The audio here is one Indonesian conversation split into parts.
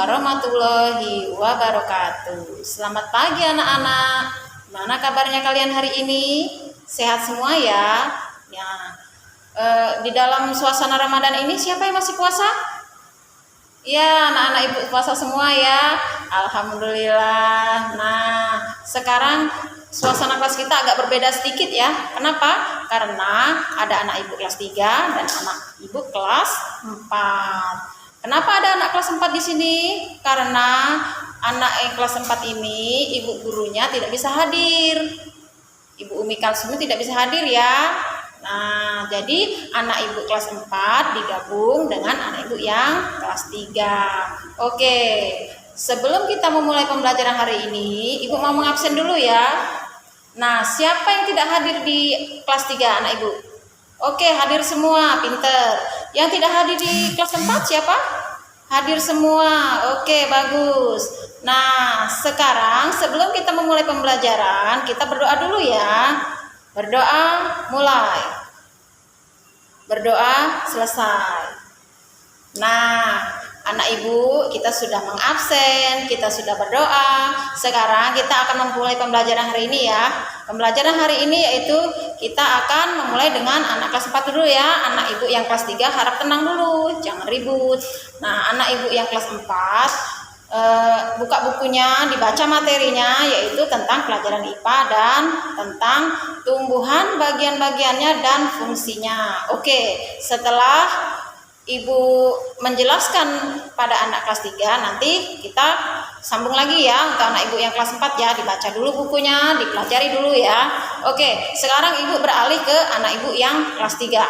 warahmatullahi wabarakatuh. Selamat pagi anak-anak. Mana kabarnya kalian hari ini? Sehat semua ya? Ya. Di dalam suasana Ramadan ini siapa yang masih puasa? Ya, anak-anak ibu puasa semua ya. Alhamdulillah. Nah, sekarang suasana kelas kita agak berbeda sedikit ya. Kenapa? Karena ada anak ibu kelas 3 dan anak ibu kelas 4. Kenapa ada anak kelas 4 di sini? Karena anak yang kelas 4 ini ibu gurunya tidak bisa hadir. Ibu Umi Kalsumi tidak bisa hadir ya. Nah, jadi anak ibu kelas 4 digabung dengan anak ibu yang kelas 3. Oke, sebelum kita memulai pembelajaran hari ini, ibu mau mengabsen dulu ya. Nah, siapa yang tidak hadir di kelas 3 anak ibu? Oke, hadir semua, pinter. Yang tidak hadir di kelas 4 siapa? Hadir semua. Oke, bagus. Nah, sekarang sebelum kita memulai pembelajaran, kita berdoa dulu ya. Berdoa mulai. Berdoa selesai. Nah, anak ibu, kita sudah mengabsen, kita sudah berdoa. Sekarang kita akan memulai pembelajaran hari ini ya. Pembelajaran hari ini yaitu kita akan memulai dengan anak kelas 4 dulu ya. Anak ibu yang kelas 3 harap tenang dulu, jangan ribut. Nah, anak ibu yang kelas 4 buka bukunya, dibaca materinya yaitu tentang pelajaran IPA dan tentang tumbuhan bagian-bagiannya dan fungsinya. Oke, setelah ibu menjelaskan pada anak kelas 3, nanti kita sambung lagi ya untuk anak ibu yang kelas 4 ya. Dibaca dulu bukunya, dipelajari dulu ya. Oke, sekarang ibu beralih ke anak ibu yang kelas 3.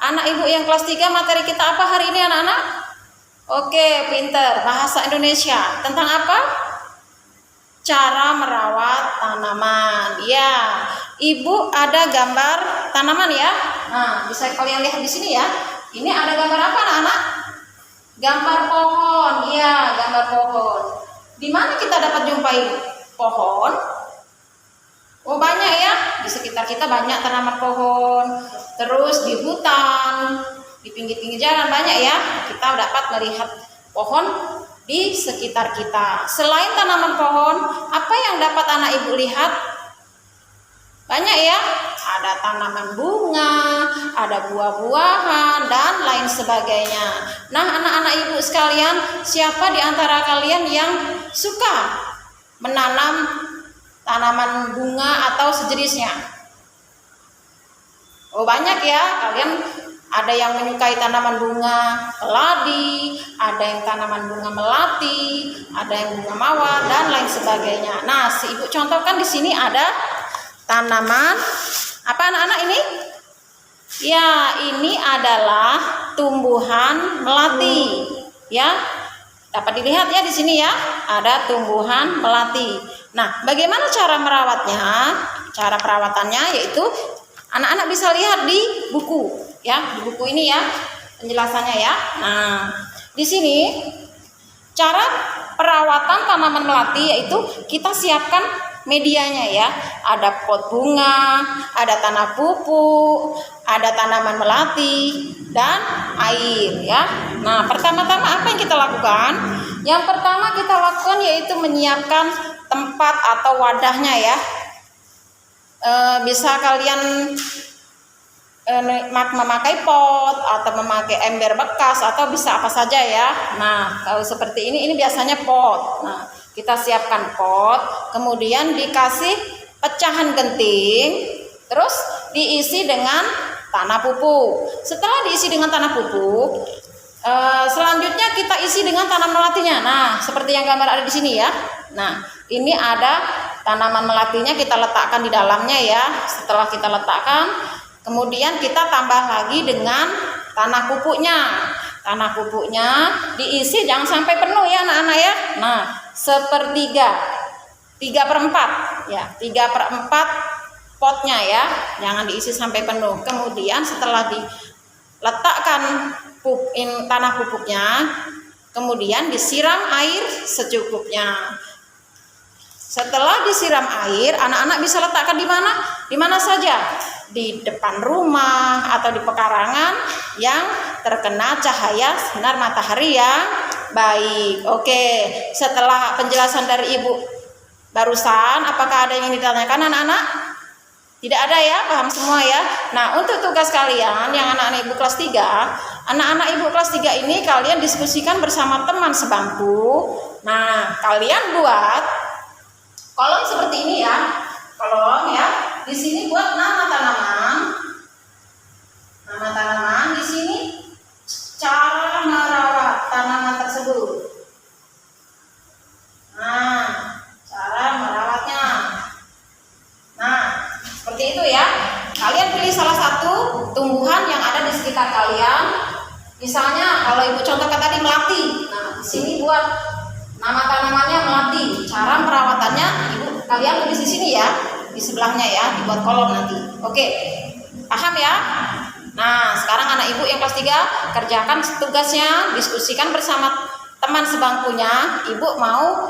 Anak ibu yang kelas 3, materi kita apa hari ini anak-anak? Oke, pinter. Bahasa Indonesia. Tentang apa? Cara merawat tanaman. Ya, ibu ada gambar tanaman ya. Nah, bisa kalian lihat di sini ya. Ini ada gambar apa anak-anak? Gambar pohon. Iya, gambar pohon. Di mana kita dapat jumpai pohon? Oh, banyak ya. Di sekitar kita banyak tanaman pohon. Terus di hutan, di pinggir-pinggir jalan banyak ya. Kita dapat melihat pohon di sekitar kita. Selain tanaman pohon, apa yang dapat anak ibu lihat? Banyak ya. Ada tanaman bunga, ada buah-buahan, dan lain sebagainya. Nah, anak-anak ibu sekalian, siapa di antara kalian yang suka menanam tanaman bunga atau sejenisnya? Oh, banyak ya. Kalian ada yang menyukai tanaman bunga keladi, ada yang tanaman bunga melati, ada yang bunga mawar, dan lain sebagainya. Nah, si ibu contohkan di sini ada tanaman apa anak-anak ini? Ya, ini adalah tumbuhan melati. Ya, dapat dilihat ya di sini ya, ada tumbuhan melati. Nah, bagaimana cara merawatnya? Cara perawatannya yaitu anak-anak bisa lihat di buku ya, di buku ini ya penjelasannya ya. Nah, di sini cara perawatan tanaman melati yaitu kita siapkan medianya ya. Ada pot bunga, ada tanah pupuk, ada tanaman melati, dan air ya. Nah, pertama-tama apa yang kita lakukan? Yang pertama kita lakukan yaitu menyiapkan tempat atau wadahnya ya. Bisa kalian memakai pot atau memakai ember bekas atau bisa apa saja ya. Nah, kalau seperti ini biasanya pot. Nah, kita siapkan pot, kemudian dikasih pecahan genting, terus diisi dengan tanah pupuk. Setelah diisi dengan tanah pupuk, selanjutnya kita isi dengan tanaman melatinya. Nah, seperti yang gambar ada di sini ya. Nah, ini ada tanaman melatinya, kita letakkan di dalamnya ya. Setelah kita letakkan, kemudian kita tambah lagi dengan tanah pupuknya. Tanah pupuknya diisi jangan sampai penuh ya anak-anak ya. Nah, sepertiga, 3/4 ya, 3/4 potnya ya, jangan diisi sampai penuh. Kemudian setelah diletakkan tanah pupuknya, kemudian disiram air secukupnya. Setelah disiram air, anak-anak bisa letakkan di mana? Di mana saja. Di depan rumah atau di pekarangan yang terkena cahaya sinar matahari yang baik. Oke, setelah penjelasan dari Ibu barusan, apakah ada yang ditanyakan anak-anak? Tidak ada ya, paham semua ya. Nah, untuk tugas kalian yang anak-anak Ibu kelas 3, anak-anak Ibu kelas 3 ini kalian diskusikan bersama teman sebangku. Nah, kalian buat kolom seperti ini ya. Kolom ya. Di sini buat nama tanaman. Nama tanaman di sini cara merawat tanaman tersebut. Nah, cara merawatnya. Nah, seperti itu ya. Kalian pilih salah satu tumbuhan yang ada di sekitar kalian. Misalnya kalau Ibu contohkan tadi melati. Nah, di sini buat nama tanamannya melati. Cara perawatannya Ibu kalian tulis di sini ya, di sebelahnya ya, dibuat kolom nanti. Oke. Paham ya? Nah, sekarang anak Ibu yang kelas 3 kerjakan tugasnya, diskusikan bersama teman sebangkunya. Ibu mau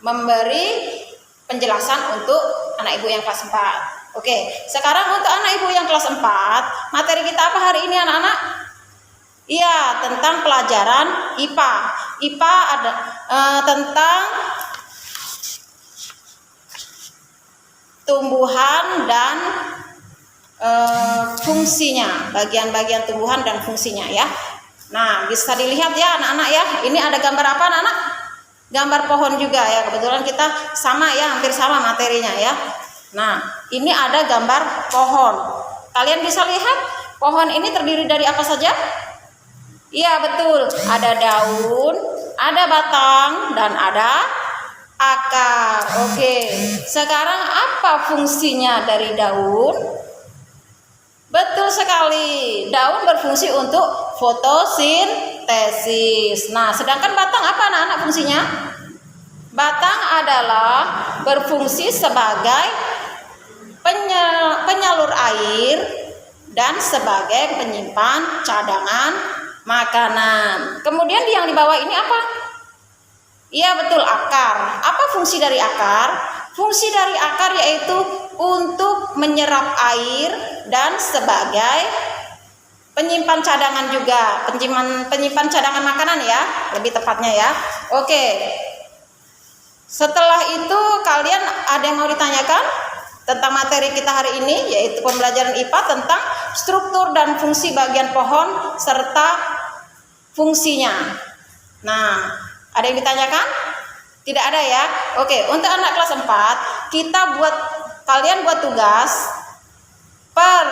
memberi penjelasan untuk anak Ibu yang kelas 4. Oke, sekarang untuk anak Ibu yang kelas 4, materi kita apa hari ini anak-anak? Iya, tentang pelajaran IPA. IPA ada tentang tumbuhan dan fungsinya, bagian-bagian tumbuhan dan fungsinya ya. Nah, bisa dilihat ya anak-anak ya. Ini ada gambar apa anak-anak? Gambar pohon juga ya. Kebetulan kita sama ya, hampir sama materinya ya. Nah, ini ada gambar pohon. Kalian bisa lihat pohon ini terdiri dari apa saja? Iya betul, ada daun, ada batang, dan ada akar. Oke, sekarang apa fungsinya dari daun? Betul sekali, daun berfungsi untuk fotosintesis. Nah, sedangkan batang apa anak-anak fungsinya? Batang adalah berfungsi sebagai penyalur air dan sebagai penyimpan cadangan makanan. Kemudian yang di bawah ini apa? Iya betul, akar. Apa fungsi dari akar? Fungsi dari akar yaitu untuk menyerap air dan sebagai penyimpan cadangan juga, penyimpan cadangan makanan ya, lebih tepatnya ya. Oke. Setelah itu kalian ada yang mau ditanyakan tentang materi kita hari ini, yaitu pembelajaran IPA tentang struktur dan fungsi bagian pohon serta fungsinya. Nah, ada yang ditanyakan? Tidak ada ya? Oke, untuk anak kelas 4, kalian buat tugas per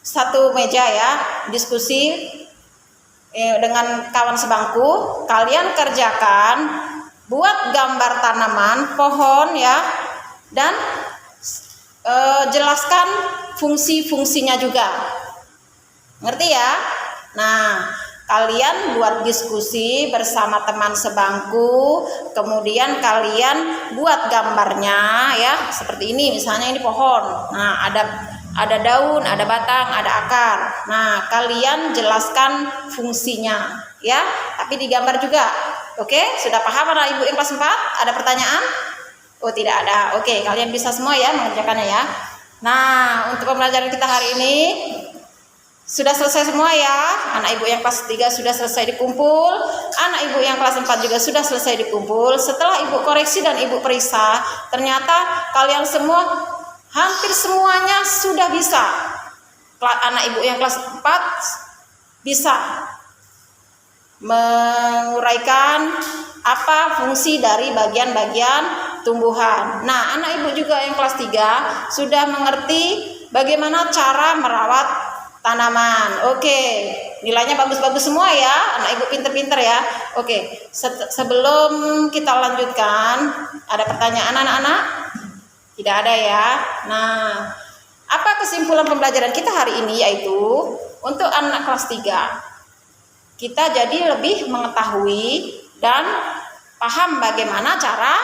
satu meja ya, diskusi dengan kawan sebangku. Kalian kerjakan buat gambar tanaman, pohon ya, dan jelaskan fungsi-fungsinya juga. Ngerti ya? Nah, kalian buat diskusi bersama teman sebangku, kemudian kalian buat gambarnya ya, seperti ini misalnya ini pohon. Nah, ada daun, ada batang, ada akar. Nah, kalian jelaskan fungsinya ya, tapi digambar juga. Oke, sudah paham anak Ibu yang kelas 4? Ada pertanyaan? Oh, tidak ada. Oke, kalian bisa semua ya mengerjakannya ya. Nah, untuk pembelajaran kita hari ini sudah selesai semua ya. Anak Ibu yang kelas 3 sudah selesai dikumpul. Anak Ibu yang kelas 4 juga sudah selesai dikumpul. Setelah Ibu koreksi dan Ibu periksa, ternyata kalian semua hampir semuanya sudah bisa. Anak Ibu yang kelas 4 bisa menguraikan apa fungsi dari bagian-bagian tumbuhan. Nah, anak Ibu juga yang kelas 3 sudah mengerti bagaimana cara merawat tanaman. Oke, nilainya bagus-bagus semua ya. Anak Ibu pinter-pinter ya. Oke, sebelum kita lanjutkan, ada pertanyaan anak-anak? Tidak ada ya. Nah, apa kesimpulan pembelajaran kita hari ini? Yaitu untuk anak kelas 3, kita jadi lebih mengetahui dan paham bagaimana cara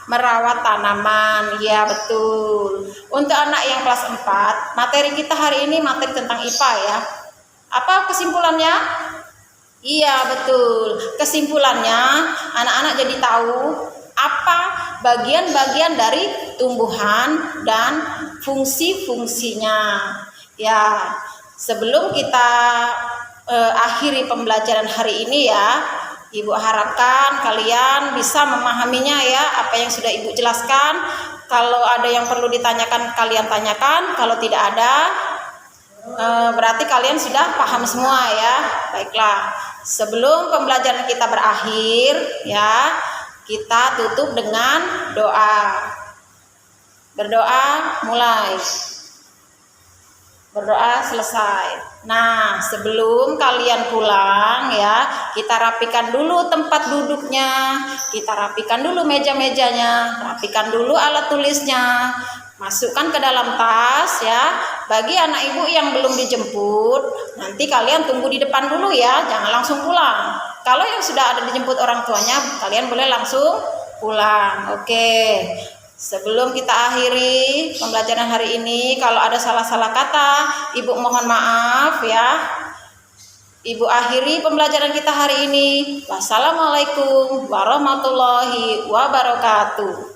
merawat tanaman. Ya betul. Untuk anak yang kelas 4, materi kita hari ini materi tentang IPA ya. Apa kesimpulannya? Iya betul. Kesimpulannya anak-anak jadi tahu apa bagian-bagian dari tumbuhan dan fungsi-fungsinya. Ya, sebelum kita akhiri pembelajaran hari ini ya, Ibu harapkan kalian bisa memahaminya ya, apa yang sudah Ibu jelaskan. Kalau ada yang perlu ditanyakan, kalian tanyakan. Kalau tidak ada, berarti kalian sudah paham semua ya. Baiklah, sebelum pembelajaran kita berakhir ya, kita tutup dengan doa. Berdoa mulai. Berdoa selesai. Nah, sebelum kalian pulang ya, kita rapikan dulu tempat duduknya, kita rapikan dulu meja-mejanya, rapikan dulu alat tulisnya, masukkan ke dalam tas ya. Bagi anak ibu yang belum dijemput, nanti kalian tunggu di depan dulu ya, jangan langsung pulang. Kalau yang sudah ada dijemput orang tuanya, kalian boleh langsung pulang. Oke. Sebelum kita akhiri pembelajaran hari ini, kalau ada salah-salah kata, Ibu mohon maaf ya. Ibu akhiri pembelajaran kita hari ini. Wassalamualaikum warahmatullahi wabarakatuh.